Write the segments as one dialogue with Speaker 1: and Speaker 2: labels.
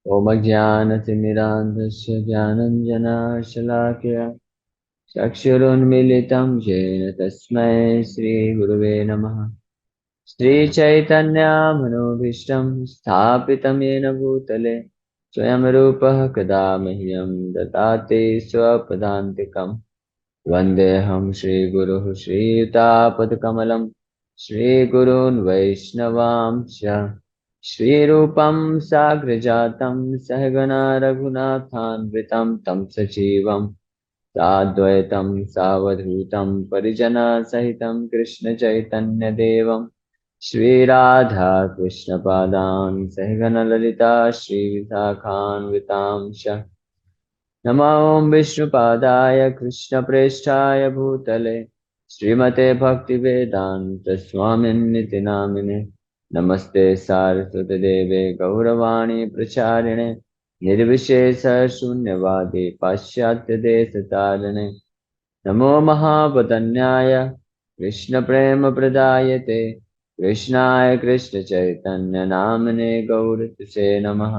Speaker 1: ॐ अज्ञानतिमिरान्धस्य ज्ञानञ्जनशलाकया चक्षुरुन्मीलितं येन तस्मै श्रीगुरुवे नमः। श्रीचैतन्यमनोभीष्टं स्थापितं येन भूतले स्वयं रूपः कदा मह्यं ददाति स्वपदान्तिकम्। वन्देऽहं श्रीगुरुः श्रीयुतापदकमलं श्रीगुरून् वैष्णवांश्च श्रीरूपं साग्रजातं सहगणा रघुनाथान्वितं तं सजीवं साद्वैतं सावधूतं परिजनसहितं कृष्णचैतन्यदेवं श्रीराधा कृष्णपादान् सहगणललिता श्रीविशाखान्वितांश्च नमो विष्णुपादाय कृष्णप्रेष्ठाय भूतले श्रीमते भक्तिवेदान्तस्वामिन्निति नामिने नमस्ते सारस्वतदेवे गौरवाणी प्रचारिणे निर्विशेषशून्यवादी पाश्चात्यदेशतारिणे नमो महावदन्याय कृष्णप्रेमप्रदायते कृष्णाय कृष्णचैतन्यनामने गौरतुसे नमः।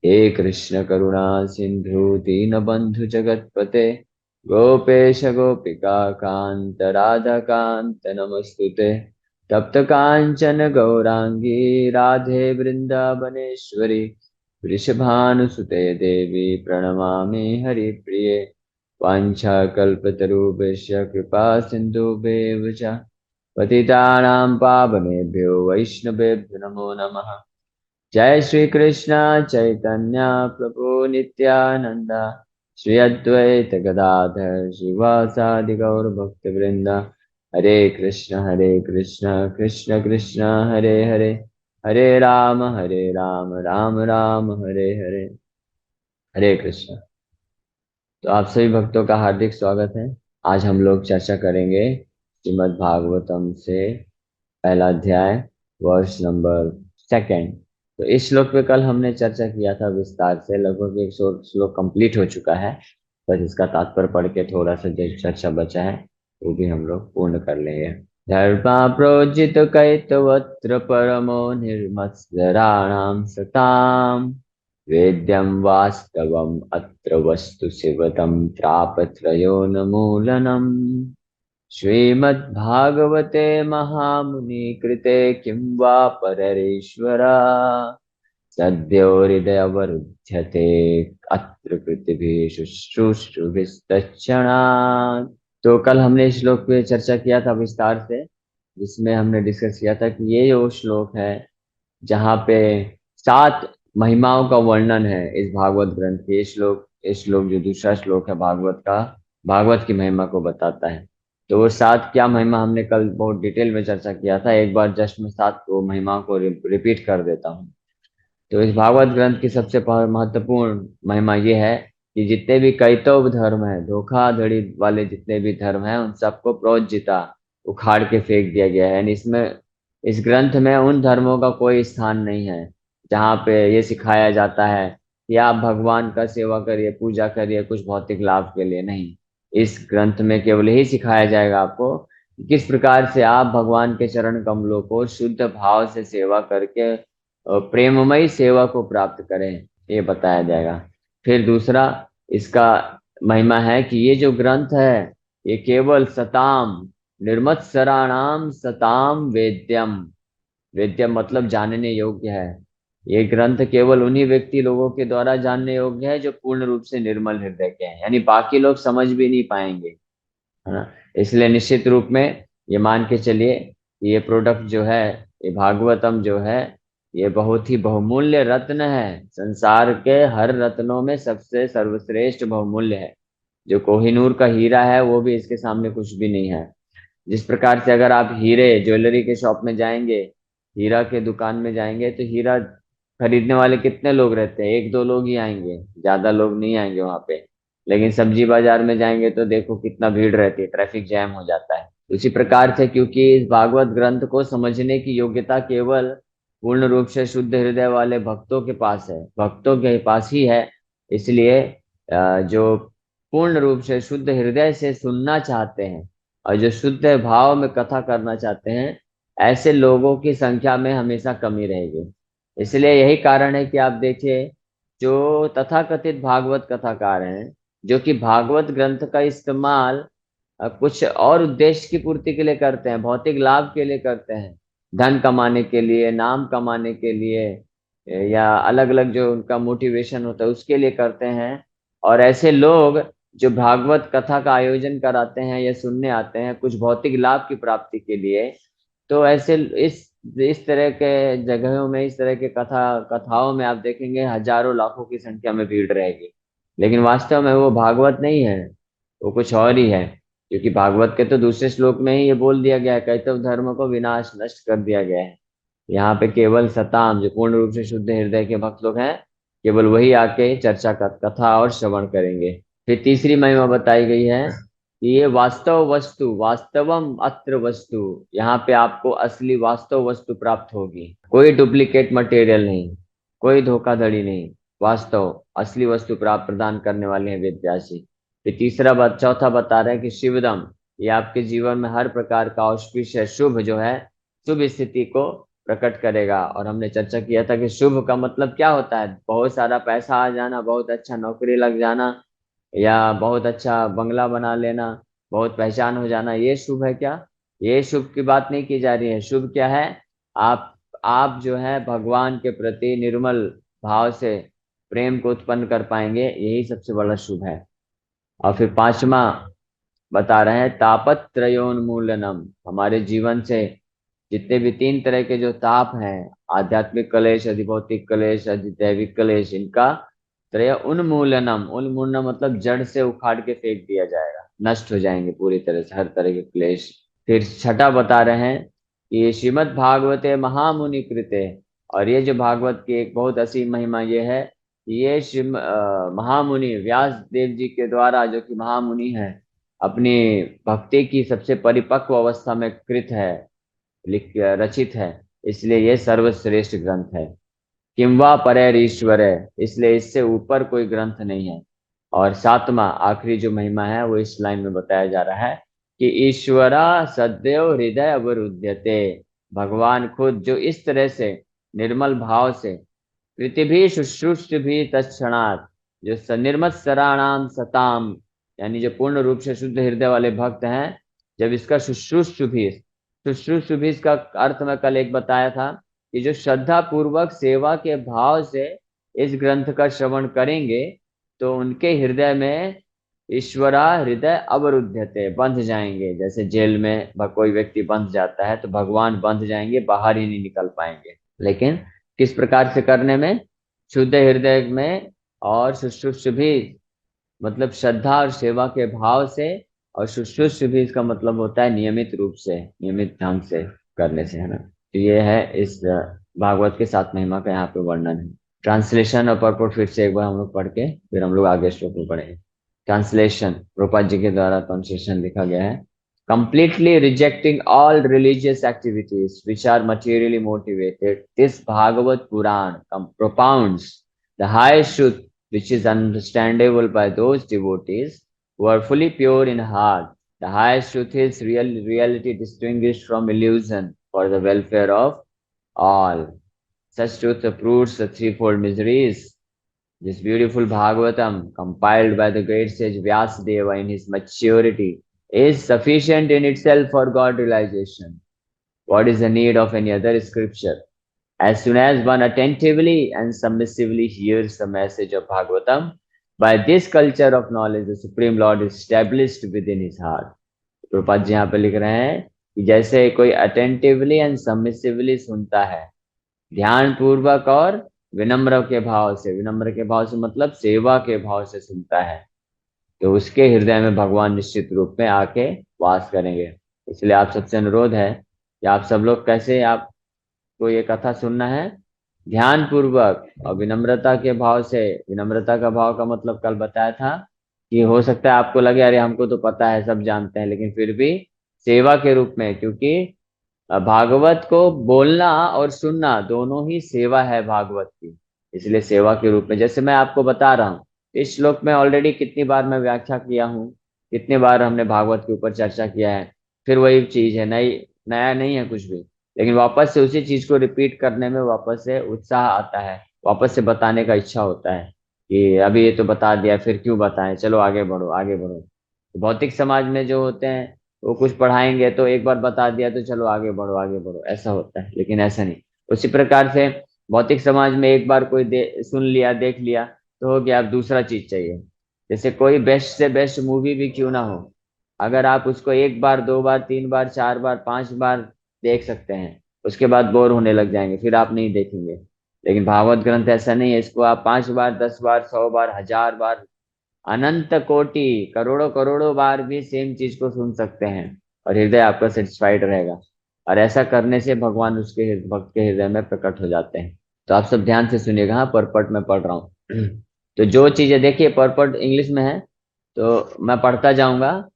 Speaker 1: हे कृष्ण करुणा सिंधु दीनबंधु जगतपते गोपेश गोपिका कांत राधा कांत नमस्तुते तप्त कांचन गौरांगी राधे वृंदावनेश्वरी वृषभानुसुते देवी प्रणमामि हरिप्रिये वाञ्छाकल्पतरुभ्यश्च कृपा सिन्धुभ्येव च पतितानां पावनेभ्यो वैष्णवेभ्यो नमो नमः। जय श्री कृष्ण चैतन्य प्रभु नित्यानंद श्री अद्वैत गदाधर श्रीवासादि गौर भक्त वृंद हरे कृष्ण कृष्ण कृष्ण हरे हरे हरे राम राम राम हरे हरे। हरे कृष्ण। तो आप सभी भक्तों का हार्दिक स्वागत है। आज हम लोग चर्चा करेंगे श्रीमद् भागवतम से पहला अध्याय वर्ष नंबर सेकंड। तो इस श्लोक पे कल हमने चर्चा किया था विस्तार से, लगभग एक श्लोक कंप्लीट हो चुका है। बस इसका तात्पर्य पढ़ के थोड़ा सा जो चर्चा बचा है वो भी हम लोग पूर्ण कर लेंगे। धर्मा प्रोजित कैतवत्र परमो निर्मत्सराणां सताम् वेद्यं वास्तवम् अत्र वस्तु शिवतं त्रापत्रयोन्मूलनम्। श्रीमद्भागवते महामुनि कृते किं वा पररेश्वरा सद्यो हृदयवरुध्यते अत्र कृतिभिः शुश्रूषुभिस्तक्षणात्। तो कल हमने इस श्लोक पे चर्चा किया था विस्तार से, जिसमें हमने डिस्कस किया था कि ये वो श्लोक है जहाँ पे 7 महिमाओं का वर्णन है इस भागवत ग्रंथ के। ये श्लोक जो दूसरा श्लोक है भागवत का, भागवत की महिमा को बताता है। तो वो 7 क्या महिमा हमने कल बहुत डिटेल में चर्चा किया था। एक बार जस्ट मैं 7 वो महिमाओं को रिपीट कर देता हूँ। तो इस भागवत ग्रंथ की सबसे महत्वपूर्ण महिमा ये है कि जितने भी कैतव धर्म है, धोखाधड़ी वाले जितने भी धर्म हैं, उन सबको प्रोज्जिता उखाड़ के फेंक दिया गया है। यानी इसमें, इस ग्रंथ में उन धर्मों का कोई स्थान नहीं है जहाँ पे ये सिखाया जाता है कि आप भगवान का सेवा करिए, पूजा करिए कुछ भौतिक लाभ के लिए। नहीं, इस ग्रंथ में केवल यही सिखाया जाएगा आपको कि किस प्रकार से आप भगवान के चरण कमलों को शुद्ध भाव से सेवा करके प्रेममयी सेवा को प्राप्त करें, ये बताया जाएगा। फिर दूसरा इसका महिमा है कि ये जो ग्रंथ है ये केवल सताम निर्मत्सराणाम सताम वेद्यम, वेद्यम मतलब जानने योग्य है। ये ग्रंथ केवल उन्हीं व्यक्ति लोगों के द्वारा जानने योग्य है जो पूर्ण रूप से निर्मल हृदय के हैं, यानी बाकी लोग समझ भी नहीं पाएंगे, है ना। इसलिए निश्चित रूप में ये मान के चलिए कि ये प्रोडक्ट जो है, ये भागवतम जो है, ये बहुत ही बहुमूल्य रत्न है। संसार के हर रत्नों में सबसे सर्वश्रेष्ठ बहुमूल्य है। जो कोहिनूर का हीरा है वो भी इसके सामने कुछ भी नहीं है। जिस प्रकार से अगर आप हीरे ज्वेलरी के शॉप में जाएंगे, हीरा के दुकान में जाएंगे, तो हीरा खरीदने वाले कितने लोग रहते हैं? एक दो लोग ही आएंगे, ज्यादा लोग नहीं आएंगे वहां पे। लेकिन सब्जी बाजार में जाएंगे तो देखो कितना भीड़ रहती है, ट्रैफिक जैम हो जाता है। उसी प्रकार से क्योंकि इस भागवत ग्रंथ को समझने की योग्यता केवल पूर्ण रूप से शुद्ध हृदय वाले भक्तों के पास है, भक्तों के पास ही है। इसलिए जो पूर्ण रूप से शुद्ध हृदय से सुनना चाहते हैं और जो शुद्ध भाव में कथा करना चाहते हैं, ऐसे लोगों की संख्या में हमेशा कमी रहेगी। इसलिए यही कारण है कि आप देखिए जो तथाकथित भागवत कथाकार हैं, जो कि भागवत ग्रंथ का इस्तेमाल कुछ और उद्देश्य की पूर्ति के लिए करते हैं, भौतिक लाभ के लिए करते हैं, धन कमाने के लिए, नाम कमाने के लिए, या अलग अलग जो उनका मोटिवेशन होता है उसके लिए करते हैं। और ऐसे लोग जो भागवत कथा का आयोजन कराते हैं या सुनने आते हैं कुछ भौतिक लाभ की प्राप्ति के लिए, तो ऐसे इस तरह के जगहों में, इस तरह के कथाओं में आप देखेंगे हजारों लाखों की संख्या में भीड़ रहेगी। लेकिन वास्तव में वो भागवत नहीं है, वो कुछ और ही है। क्योंकि भागवत के तो दूसरे श्लोक में ही ये बोल दिया गया है, कैतव धर्म को विनाश नष्ट कर दिया गया है। यहाँ पे केवल सताम, जो पूर्ण रूप से शुद्ध हृदय के भक्त लोग हैं, केवल वही आके चर्चा का कथा और श्रवण करेंगे। फिर तीसरी महिमा बताई गई है कि ये वास्तव वस्तु, वास्तवम अत्र वस्तु, यहाँ पे आपको असली वास्तव वस्तु प्राप्त होगी, कोई डुप्लीकेट मटेरियल नहीं, कोई धोखाधड़ी नहीं, वास्तव असली वस्तु प्राप्त प्रदान करने वाले हैं वेद व्यासी। फिर चौथा बता रहे हैं कि शिवदम, ये आपके जीवन में हर प्रकार का auspicious है, शुभ जो है, शुभ स्थिति को प्रकट करेगा। और हमने चर्चा किया था कि शुभ का मतलब क्या होता है, बहुत सारा पैसा आ जाना, बहुत अच्छा नौकरी लग जाना, या बहुत अच्छा बंगला बना लेना, बहुत पहचान हो जाना, ये शुभ है क्या? ये शुभ की बात नहीं की जा रही है। शुभ क्या है? आप आप जो है भगवान के प्रति निर्मल भाव से प्रेम को उत्पन्न कर पाएंगे, यही सबसे बड़ा शुभ है। और फिर पांचवा बता रहे हैं तापत्रयोन्मूलनम, हमारे जीवन से जितने भी तीन तरह के जो ताप हैं, आध्यात्मिक क्लेश, अधिभौतिक क्लेश, अधिदैविक क्लेश, इनका त्रय उन्मूलनम, उन्मूलनम मतलब जड़ से उखाड़ के फेंक दिया जाएगा, नष्ट हो जाएंगे पूरी तरह से हर तरह के क्लेश। फिर छठा बता रहे हैं कि ये श्रीमद् भागवते महामुनि कृते, और ये जो भागवत की एक बहुत असीम महिमा ये है कि ये महामुनि व्यास देव जी के द्वारा, जो कि महामुनि है, अपनी भक्ति की सबसे परिपक्व अवस्था में कृत है, लिख रचित है, इसलिए ये सर्वश्रेष्ठ ग्रंथ है। किंवा परेर ईश्वर है, इसलिए इससे ऊपर कोई ग्रंथ नहीं है। और सातवां आखिरी जो महिमा है वो इस लाइन में बताया जा रहा है कि ईश्वरा सदैव हृदय अवरुध्यते, भगवान खुद जो इस तरह से निर्मल भाव से पृथ्वी शुश्रूष भी तत्क्षणात्, जो निर्मत्सराणाम सताम, यानी जो पूर्ण रूप से शुद्ध हृदय वाले भक्त हैं, जब इसका शुश्रूषुभिस का अर्थ मैं कल एक बताया था कि जो श्रद्धा पूर्वक सेवा के भाव से इस ग्रंथ का श्रवण करेंगे, तो उनके हृदय में ईश्वरा हृदय अवरुद्धते, बंध जाएंगे। जैसे जेल में कोई व्यक्ति बंध जाता है तो भगवान बंध जाएंगे, बाहर ही नहीं निकल पाएंगे। लेकिन किस प्रकार से करने में? शुद्ध हृदय में, और शुश्रूष भी मतलब श्रद्धा और सेवा के भाव से, और शुश्रूष भी इसका मतलब होता है नियमित रूप से, नियमित ढंग से करने से, है ना। तो ये है इस भागवत के सात महिमा का यहाँ पे वर्णन है। ट्रांसलेशन और पर्पट फिर से एक बार हम लोग पढ़ के फिर हम लोग आगे श्लोक में पढ़ेंगे। ट्रांसलेशन प्रभुपाद जी के द्वारा ट्रांसलेशन लिखा गया है। Completely rejecting all religious activities which are materially motivated, this Bhagavad Puran propounds the highest truth which is understandable by those devotees who are fully pure in heart. The highest truth is reality distinguished from illusion for the welfare of all. Such truth uproots the threefold miseries. This beautiful Bhagavatam, compiled by the great sage Vyasadeva in his maturity, is sufficient in itself for God realization. What is the need of any other scripture? As soon as one attentively and submissively hears the message of Bhagavatam, by this culture of knowledge, the Supreme Lord is established within his heart. Prabhupada ji यहाँ पे लिख रहे हैं कि जैसे कोई attentively and submissively सुनता है, ध्यान पूर्वक और विनम्र के भाव से, विनम्र के भाव से मतलब सेवा के भाव से सुनता है, तो उसके हृदय में भगवान निश्चित रूप में आके वास करेंगे। इसलिए आप सबसे अनुरोध है कि आप सब लोग कैसे, आपको ये कथा सुनना है ध्यान पूर्वक और विनम्रता के भाव से। विनम्रता का भाव का मतलब कल बताया था कि हो सकता है आपको लगे अरे हमको तो पता है, सब जानते हैं, लेकिन फिर भी सेवा के रूप में, क्योंकि भागवत को बोलना और सुनना दोनों ही सेवा है भागवत की, इसलिए सेवा के रूप में। जैसे मैं आपको बता रहा हूँ, इस श्लोक में ऑलरेडी कितनी बार मैं व्याख्या किया हूँ, कितने बार हमने भागवत के ऊपर चर्चा किया है, फिर वही चीज है, नई नया नहीं है कुछ भी, लेकिन वापस से उसी चीज को रिपीट करने में वापस से उत्साह आता है, वापस से बताने का इच्छा होता है। कि अभी ये तो बता दिया, फिर क्यों बताएं, चलो आगे बढ़ो आगे बढ़ो। तो भौतिक समाज में जो होते हैं वो कुछ पढ़ाएंगे तो एक बार बता दिया तो चलो आगे बढ़ो आगे बढ़ो, ऐसा होता है। लेकिन ऐसा नहीं। उसी प्रकार से भौतिक समाज में एक बार कोई सुन लिया देख लिया तो हो गया, अब दूसरा चीज चाहिए। जैसे कोई बेस्ट से बेस्ट मूवी भी क्यों ना हो, अगर आप उसको एक बार दो बार तीन बार चार बार पांच बार देख सकते हैं, उसके बाद बोर होने लग जाएंगे, फिर आप नहीं देखेंगे। लेकिन भागवत ग्रंथ ऐसा नहीं है, इसको आप पांच बार दस बार सौ बार हजार बार अनंत कोटि करोड़ों करोड़ों बार भी सेम चीज को सुन सकते हैं और हृदय आपका सेटिस्फाइड रहेगा। और ऐसा करने से भगवान उसके भक्त के हृदय में प्रकट हो जाते हैं। तो आप सब ध्यान से सुनिएगा, हाँ परपट में पढ़ रहा हूँ। तो जो चीजें देखिए परपट इंग्लिश में है, तो मैं पढ़ता जाऊंगा।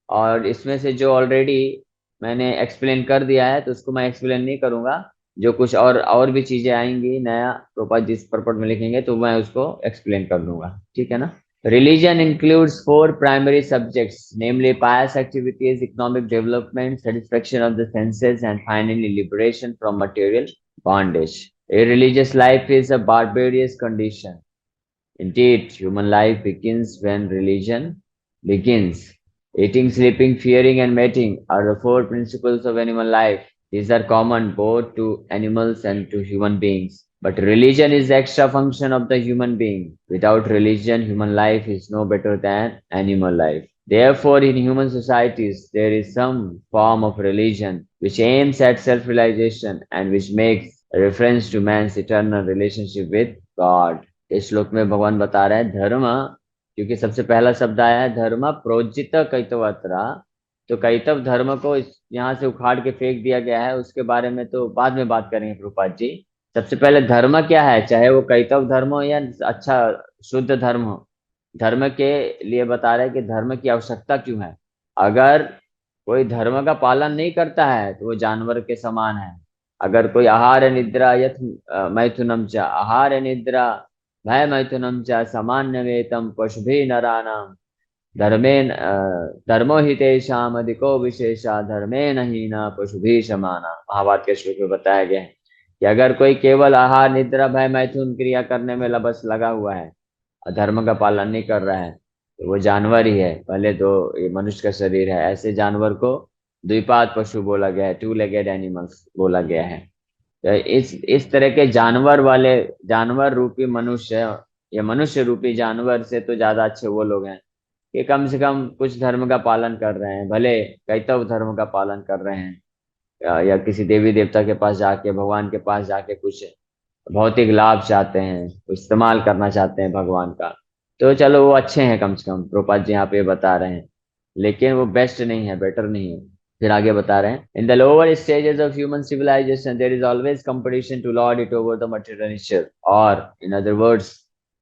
Speaker 1: और इसमें से जो ऑलरेडी मैंने एक्सप्लेन कर दिया है तो उसको मैं एक्सप्लेन नहीं करूंगा। जो कुछ और भी चीजें आएंगी नया प्रोपा जिस परपट में लिखेंगे तो मैं उसको एक्सप्लेन कर दूंगा, ठीक है ना। Religion includes four primary subjects, namely pious activities, economic development, satisfaction of the senses, and finally liberation from material bondage. A religious life is a barbarous condition. Indeed, human life begins when religion begins. Eating, sleeping, fearing, and mating are the four principles of animal life. These are common both to animals and to human beings. But religion is the extra function of the human being. Without religion, human life is no better than animal life. Therefore, in human societies, there is some form of religion which aims at self realization and which makes a reference to man's eternal relationship with God. इस श्लोक में भगवान बता रहे हैं धर्म, क्योंकि सबसे पहला शब्द आया है धर्म प्रोजित कैतवत्रा। तो कैतव धर्म को यहाँ से उखाड़ के फेंक दिया गया है, उसके बारे में तो बाद में बात करेंगे प्रभुपाद जी। सबसे पहले धर्म क्या है, चाहे वो कैतव धर्म हो या अच्छा शुद्ध धर्म हो, धर्म के लिए बता रहे हैं कि धर्म की आवश्यकता क्यों है। अगर कोई धर्म का पालन नहीं करता है तो वो जानवर के समान है। अगर कोई आहार निद्रा यथ मैथुनम च आहार निद्रा भय मैथुनम च सामान्य वेतम पशुभि नराणाम धर्मेन धर्मो हि तेषाम् अधिको विशेषा धर्मेण हीना पशुभि समाना। महाभारत के श्लोक में बताया गया है कि अगर कोई केवल आहार निद्रा भय मैथुन क्रिया करने में बस लगा हुआ है और धर्म का पालन नहीं कर रहा है तो वो जानवर ही है। पहले तो ये मनुष्य का शरीर है, ऐसे जानवर को द्विपाद पशु बोला गया है, टू लेगेड एनिमल्स बोला गया है। तो इस तरह के जानवर वाले जानवर रूपी मनुष्य या मनुष्य रूपी जानवर से तो ज्यादा अच्छे वो लोग हैं कि कम से कम कुछ धर्म का पालन कर रहे हैं, भले कैतव धर्म का पालन कर रहे हैं या किसी देवी देवता के पास जाके भगवान के पास जाके कुछ भौतिक लाभ चाहते हैं, इस्तेमाल करना चाहते हैं भगवान का, तो चलो वो अच्छे हैं कम से कम, प्रोपात जी यहाँ पे बता रहे हैं। लेकिन वो बेस्ट नहीं है, बेटर नहीं है। फिर आगे बता रहे हैं in the lower stages of human civilization there is always competition to lord it over the material nature, और in other words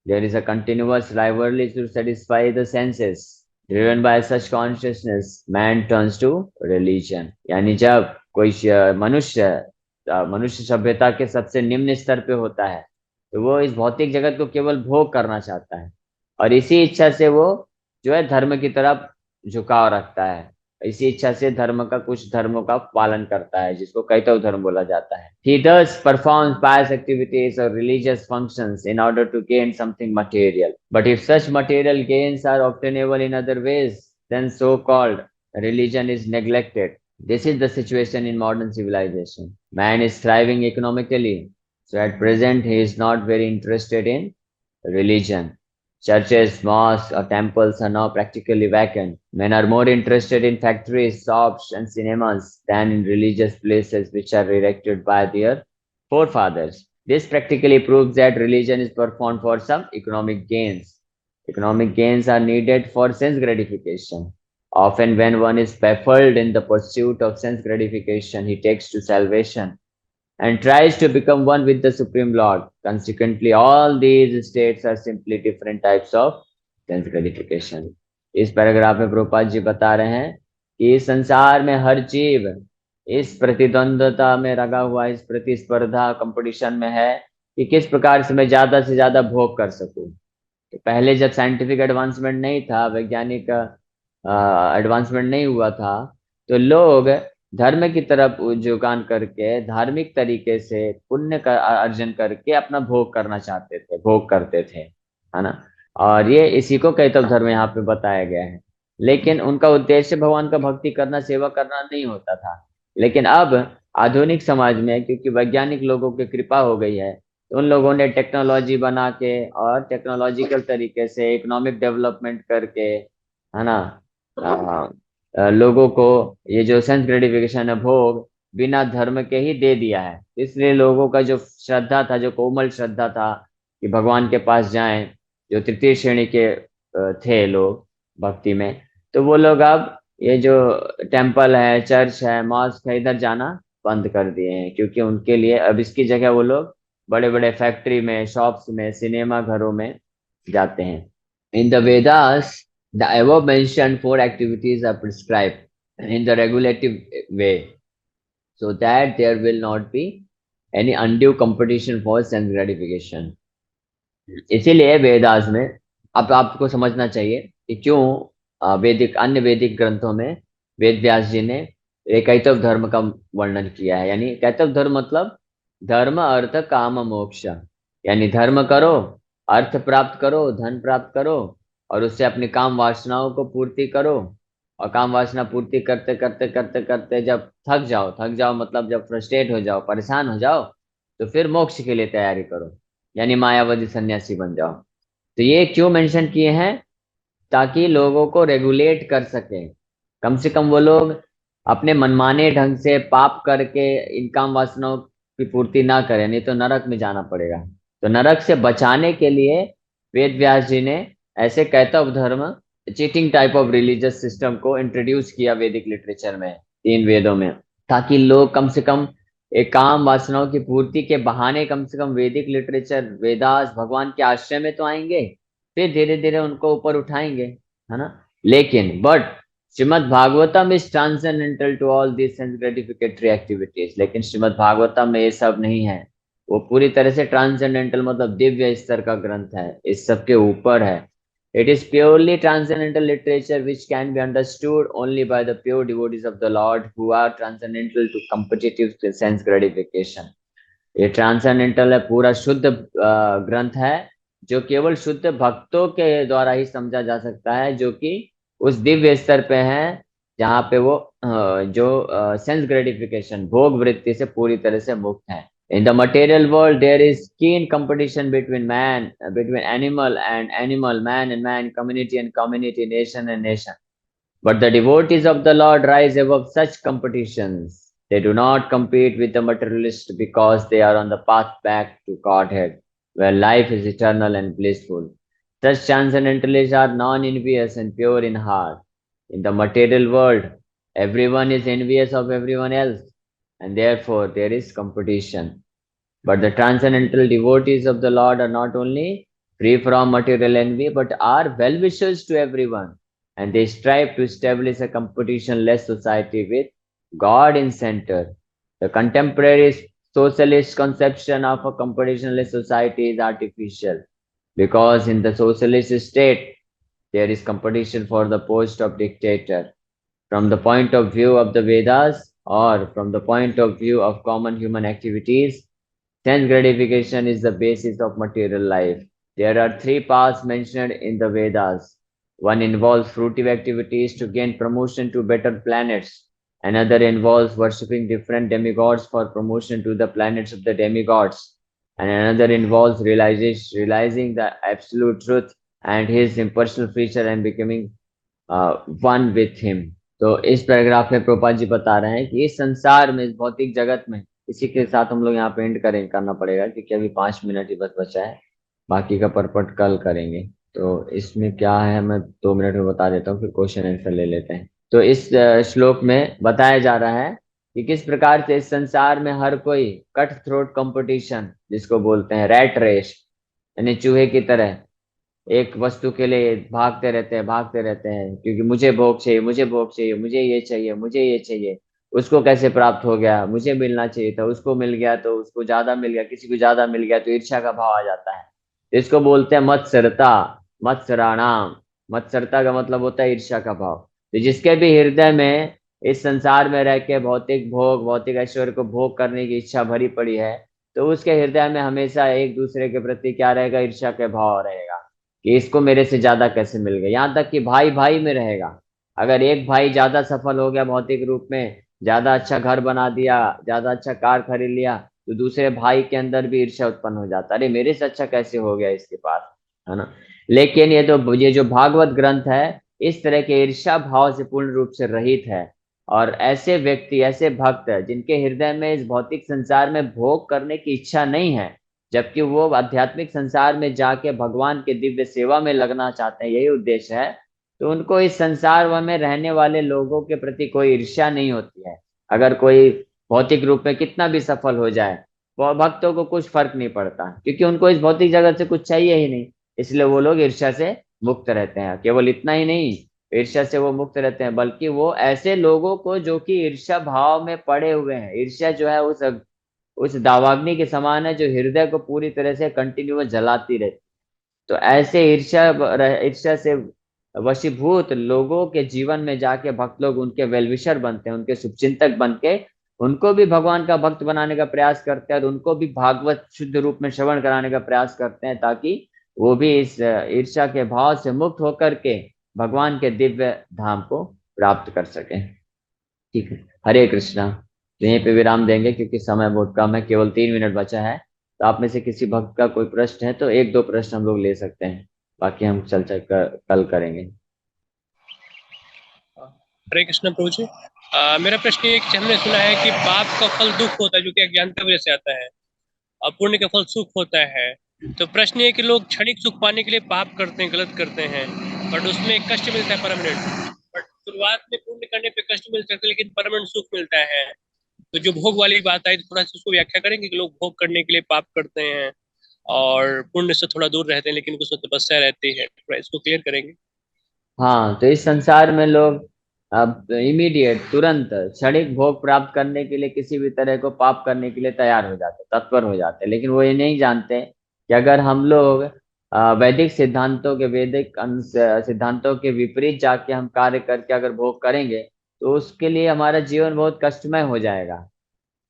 Speaker 1: there is a continuous rivalry to satisfy the senses. Driven by such consciousness, man turns to religion. यानी जब कोई मनुष्य मनुष्य सभ्यता के सबसे निम्न स्तर पे होता है तो वो इस भौतिक जगत को केवल भोग करना चाहता है, और इसी इच्छा से वो जो है धर्म की तरफ झुकाव रखता है। इसी इच्छा से धर्म का कुछ धर्मों का पालन करता है जिसको कैतव धर्म बोला जाता है। He thus performs pious activities or religious functions in order to gain something material. But if such material gains are obtainable in other ways, then so-called religion is neglected. This is the situation in modern civilization. Man is thriving economically, so at present he is not very interested in religion. Churches, mosques, or temples are now practically vacant. Men are more interested in factories, shops, and cinemas than in religious places which are erected by their forefathers. This practically proves that religion is performed for some economic gains. Economic gains are needed for sense gratification. Often, when one is baffled in the pursuit of sense gratification, he takes to salvation and tries to become one with the Supreme Lord. Consequently, all these states are simply different types of sense gratification. इस paragraph में प्रभुपाद जी बता रहे हैं कि इस संसार में हर जीव इस प्रतिद्वंदता में लगा हुआ, इस प्रतिस्पर्धा कंपटीशन में है कि किस प्रकार से ज्यादा भोग कर सकूं। तो पहले जब साइंटिफिक एडवांसमेंट नहीं था, वैज्ञानिक एडवांसमेंट नहीं हुआ था, तो लोग धर्म की तरफ झुकान करके धार्मिक तरीके से पुण्य का अर्जन करके अपना भोग करना चाहते थे, भोग करते थे। है ना। और ये इसी को कैतव धर्म यहाँ पे बताया गया है। लेकिन उनका उद्देश्य भगवान का भक्ति करना, सेवा करना नहीं होता था। लेकिन अब आधुनिक समाज में क्योंकि वैज्ञानिक लोगों की कृपा हो गई है, तो उन लोगों ने टेक्नोलॉजी बना के और टेक्नोलॉजिकल तरीके से इकोनॉमिक डेवलपमेंट करके, है ना, लोगों को ये जो सेंस ग्रेटिफिकेशन है, भोग, बिना धर्म के ही दे दिया है। इसलिए लोगों का जो श्रद्धा था, जो कोमल श्रद्धा था कि भगवान के पास जाएं, जो तृतीय श्रेणी के थे लोग भक्ति में, तो वो लोग अब ये जो टेम्पल है, चर्च है, मॉस्क है, इधर जाना बंद कर दिए हैं। क्योंकि उनके लिए अब इसकी जगह वो लोग बड़े बड़े फैक्ट्री में, शॉप्स में, सिनेमा घरों में जाते हैं। In the Vedas, the above mentioned four activities are prescribed in the regulative way so that there will not be any undue competition for sense gratification. इसीलिए वेदास में अब आपको समझना चाहिए कि क्यों वैदिक, अन्य वैदिक ग्रंथों में वेद व्यास जी ने एक कैतव धर्म का वर्णन किया है। यानी कैतव धर्म मतलब धर्म अर्थ काम मोक्ष। यानी धर्म करो, अर्थ प्राप्त करो, धन प्राप्त करो, और उससे अपनी काम वासनाओं को पूर्ति करो। और काम वासना पूर्ति करते करते करते करते जब थक जाओ मतलब जब फ्रस्ट्रेट हो जाओ, परेशान हो जाओ, तो फिर मोक्ष के लिए तैयारी करो, यानी मायावादी सन्यासी बन जाओ। तो ये क्यों मेंशन किए हैं? ताकि लोगों को रेगुलेट कर सके। कम से कम वो लोग अपने मनमाने ढंग से पाप करके इन काम वासनाओं की पूर्ति ना करें, नहीं तो नरक में जाना पड़ेगा। तो नरक से बचाने के लिए वेद व्यास जी ने ऐसे कैतव धर्म, cheating type of religious system को इंट्रोड्यूस किया वैदिक लिटरेचर में, तीन वेदों में, ताकि लोग कम से कम एक काम वासनाओं की पूर्ति के बहाने कम से कम वैदिक लिटरेचर, वेदास, भगवान के आश्रय में तो आएंगे, फिर धीरे धीरे उनको ऊपर उठाएंगे, है ना। लेकिन but Shrimad Bhagavatam is transcendental to all this sense gratificatory activities. लेकिन श्रीमद् भागवतम में ये सब नहीं है। वो पूरी तरह से ट्रांसेंडेंटल मतलब दिव्य स्तर का ग्रंथ है, इस सब के ऊपर है। It is purely transcendental literature which can be understood only by the pure devotees of the Lord who are transcendental to competitive sense gratification. ये ट्रांसेंडेंटल है, पूरा शुद्ध ग्रंथ है, जो केवल शुद्ध भक्तों के द्वारा ही समझा जा सकता है, जो कि उस दिव्य स्तर पे है जहाँ पे वो जो सेंस ग्रेटिफिकेशन, भोग वृत्ति से पूरी तरह से मुक्त है। In the material world, there is keen competition between man, between animal and animal, man and man, community and community, nation and nation. But the devotees of the Lord rise above such competitions. They do not compete with the materialist because they are on the path back to Godhead, where life is eternal and blissful. Such transcendentalists are non-envious and pure in heart. In the material world, everyone is envious of everyone else, and therefore there is competition. But the transcendental devotees of the Lord are not only free from material envy, but are well wishers to everyone, and they strive to establish a competition-less society with God in center. The contemporary socialist conception of a competition-less society is artificial, because in the socialist state there is competition for the post of dictator. From the point of view of the Vedas, or from the point of view of common human activities, sense gratification is the basis of material life. There are three paths mentioned in the Vedas. One involves fruitive activities to gain promotion to better planets. Another involves worshipping different demigods for promotion to the planets of the demigods. And another involves realizing the absolute truth and his impersonal feature and becoming one with him. तो इस paragraph में प्रभुपाद जी बता रहे हैं कि इस संसार में, इस भौतिक जगत में, इसी के साथ हम लोग यहाँ पे एंड करना पड़ेगा क्योंकि अभी 5 मिनट ही बस बचा है, बाकी का परपट कल करेंगे। तो इसमें क्या है मैं 2 मिनट में बता देता हूँ, फिर क्वेश्चन आंसर ले लेते हैं। तो इस श्लोक में बताया जा रहा है कि किस प्रकार से इस संसार में हर कोई कट थ्रोट कंपटीशन, जिसको बोलते हैं रैट रेस, यानी चूहे की तरह एक वस्तु के लिए भागते रहते हैं, क्योंकि मुझे भोग चाहिए, मुझे भोग चाहिए, मुझे ये चाहिए, मुझे ये चाहिए। उसको कैसे प्राप्त हो गया, मुझे मिलना चाहिए था, उसको मिल गया तो उसको ज्यादा मिल गया, किसी को ज्यादा मिल गया तो ईर्ष्या का भाव आ जाता है। तो इसको बोलते हैं मत्सरता, मत्सराणाम। मत्सरता का मतलब होता है ईर्ष्या का भाव। तो जिसके भी हृदय में इस संसार में रह के भौतिक भोग, भौतिक ऐश्वर्य को भोग करने की इच्छा भरी पड़ी है, तो उसके हृदय में हमेशा एक दूसरे के प्रति क्या रहेगा, ईर्ष्या के भाव रहेगा। कि इसको मेरे से ज्यादा कैसे मिल गया। यहाँ तक कि भाई भाई में रहेगा। अगर एक भाई ज्यादा सफल हो गया भौतिक रूप में, ज्यादा अच्छा घर बना दिया, ज्यादा अच्छा कार खरीद लिया, तो दूसरे भाई के अंदर भी ईर्ष्या उत्पन्न हो जाता, अरे मेरे से अच्छा कैसे हो गया इसके पास, है ना। लेकिन ये जो भागवत ग्रंथ है, इस तरह के ईर्ष्या भाव से पूर्ण रूप से रहित है। और ऐसे व्यक्ति, ऐसे भक्त जिनके हृदय में इस भौतिक संसार में भोग करने की इच्छा नहीं है, जबकि वो आध्यात्मिक संसार में जाके भगवान के दिव्य सेवा में लगना चाहते हैं, यही उद्देश्य है, तो उनको इस संसार में रहने वाले लोगों के प्रति कोई ईर्ष्या नहीं होती है। अगर कोई भौतिक रूप में कितना भी सफल हो जाए, वो भक्तों को कुछ फर्क नहीं पड़ता, क्योंकि उनको इस भौतिक जगत से कुछ चाहिए ही नहीं। इसलिए वो लोग ईर्ष्या से मुक्त रहते हैं। केवल इतना ही नहीं, ईर्ष्या से वो मुक्त रहते हैं, बल्कि वो ऐसे लोगों को जो कि ईर्ष्या भाव में पड़े हुए हैं, ईर्ष्या जो है उस दावाग्नि के समान है जो हृदय को पूरी तरह से कंटिन्यूअस जलाती रहती। तो ऐसे ईर्ष्या से वशीभूत लोगों के जीवन में जाके भक्त लोग उनके वेलविशर बनते हैं, उनके शुभचिंतक बन के उनको भी भगवान का भक्त बनाने का प्रयास करते हैं, और उनको भी भागवत शुद्ध रूप में श्रवण कराने का प्रयास करते हैं, ताकि वो भी इस ईर्ष्या के भाव से मुक्त होकर के भगवान के दिव्य धाम को प्राप्त कर सके। ठीक है, हरे कृष्णा। तो यहीं पे विराम देंगे क्योंकि समय बहुत कम है, केवल 3 मिनट बचा है। तो आप में से किसी भक्त का कोई प्रश्न है तो एक दो प्रश्न हम लोग ले सकते हैं, बाकी हम कल करेंगे।
Speaker 2: हरे कृष्ण प्रभु जी। मेरा प्रश्न ये है कि हमने सुना है कि पाप का फल दुख होता है, जो कि अज्ञानता की वजह से आता है, और पुण्य का फल सुख होता है। तो प्रश्न ये है कि लोग क्षणिक सुख पाने के लिए पाप करते हैं, गलत करते हैं, बट उसमें कष्ट मिलता है परमानेंट। बट शुरुआत में पुण्य करने पे कष्ट मिल सकता है, लेकिन परमानेंट सुख मिलता है। तो जो भोग वाली बात आई, तो थोड़ा सा उसको व्याख्या करेंगे कि लोग भोग करने के लिए पाप करते हैं और पुण्य से थोड़ा दूर रहते हैं, लेकिन उसमें तपस्या रहती है। थोड़ा इसको क्लियर करेंगे।
Speaker 1: हाँ, तो इस संसार में लोग अब इमीडिएट, तुरंत क्षणिक भोग प्राप्त करने के लिए किसी भी तरह को पाप करने के लिए तैयार हो जाते, तत्पर हो जाते, लेकिन वो ये नहीं जानते कि अगर हम लोग वैदिक सिद्धांतों के, सिद्धांतों के विपरीत जाके हम कार्य करके अगर भोग करेंगे, तो उसके लिए हमारा जीवन बहुत कष्टमय हो जाएगा,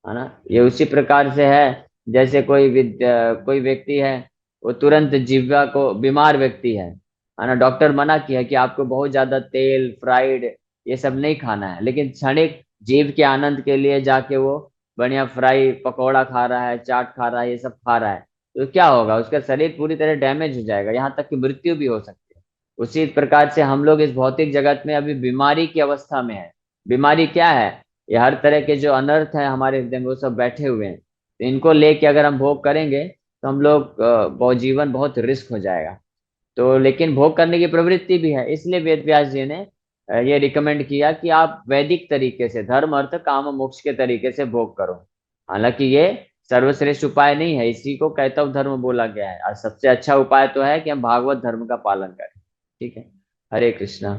Speaker 1: है ना। ये उसी प्रकार से है, जैसे कोई व्यक्ति है, वो तुरंत जीवा को, बीमार व्यक्ति है ना, डॉक्टर मना किया कि आपको बहुत ज्यादा तेल फ्राइड ये सब नहीं खाना है, लेकिन क्षणिक जीव के आनंद के लिए जाके वो बढ़िया फ्राई पकौड़ा खा रहा है, चाट खा रहा है, ये सब खा रहा है, तो क्या होगा, उसका शरीर पूरी तरह डैमेज हो जाएगा, यहाँ तक कि मृत्यु भी हो सकती है। उसी प्रकार से हम लोग इस भौतिक जगत में अभी बीमारी की अवस्था में है। बीमारी क्या है? ये हर तरह के जो अनर्थ है हमारे हृदय में वो सब बैठे हुए हैं, तो इनको लेके अगर हम भोग करेंगे तो हम लोग बहुत जीवन बहुत रिस्क हो जाएगा। तो लेकिन भोग करने की प्रवृत्ति भी है, इसलिए वेद व्यास जी ने ये रिकमेंड किया कि आप वैदिक तरीके से धर्म अर्थ काम मोक्ष के तरीके से भोग करो। हालांकि ये सर्वश्रेष्ठ उपाय नहीं है, इसी को कैतव धर्म बोला गया है, और सबसे अच्छा उपाय तो है कि हम भागवत धर्म का पालन करें। ठीक है, हरे कृष्णा।